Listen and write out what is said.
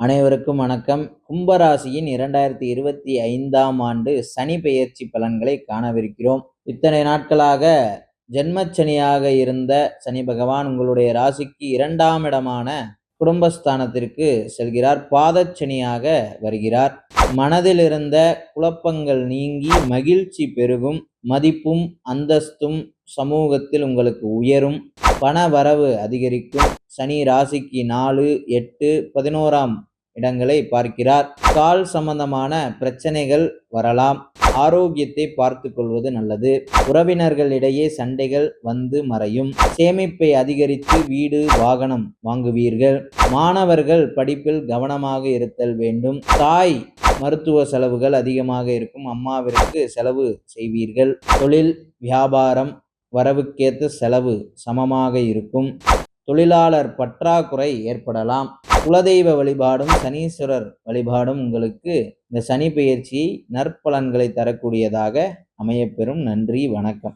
அனைவருக்கும் வணக்கம். கும்பராசியின் 2025ஆம் ஆண்டு சனி பெயர்ச்சி பலன்களை காணவிருக்கிறோம். இத்தனை நாட்களாக ஜென்மச்சனியாக இருந்த சனி பகவான் உங்களுடைய ராசிக்கு 2ஆம் இடமான குடும்பஸ்தானத்திற்கு செல்கிறார். பாதச்சனியாக வருகிறார். மனதில் இருந்த குழப்பங்கள் நீங்கி மகிழ்ச்சி பெருகும். மதிப்பும் அந்தஸ்தும் சமூகத்தில் உங்களுக்கு உயரும். பண வரவு அதிகரிக்கும். சனி ராசிக்கு 4, 8, 11ஆம் இடங்களை பார்க்கிறார். கால் சம்பந்தமான பிரச்சனைகள் வரலாம். ஆரோக்கியத்தை பார்த்து கொள்வது நல்லது. உறவினர்களிடையே சண்டைகள் வந்து மறையும். சேமிப்பை அதிகரித்து வீடு வாகனம் வாங்குவீர்கள். மாணவர்கள் படிப்பில் கவனமாக இருத்தல் வேண்டும். தாய் மருத்துவ செலவுகள் அதிகமாக இருக்கும். அம்மாவிற்கு செலவு செய்வீர்கள். தொழில் வியாபாரம் வரவுக்கேற்ற செலவு சமமாக இருக்கும். தொழிலாளர் பற்றாக்குறை ஏற்படலாம். குலதெய்வ வழிபாடும் சனீஸ்வரர் வழிபாடும் உங்களுக்கு இந்த சனி பெயர்ச்சியை நற்பலன்களை தரக்கூடியதாக அமையப்பெறும். நன்றி, வணக்கம்.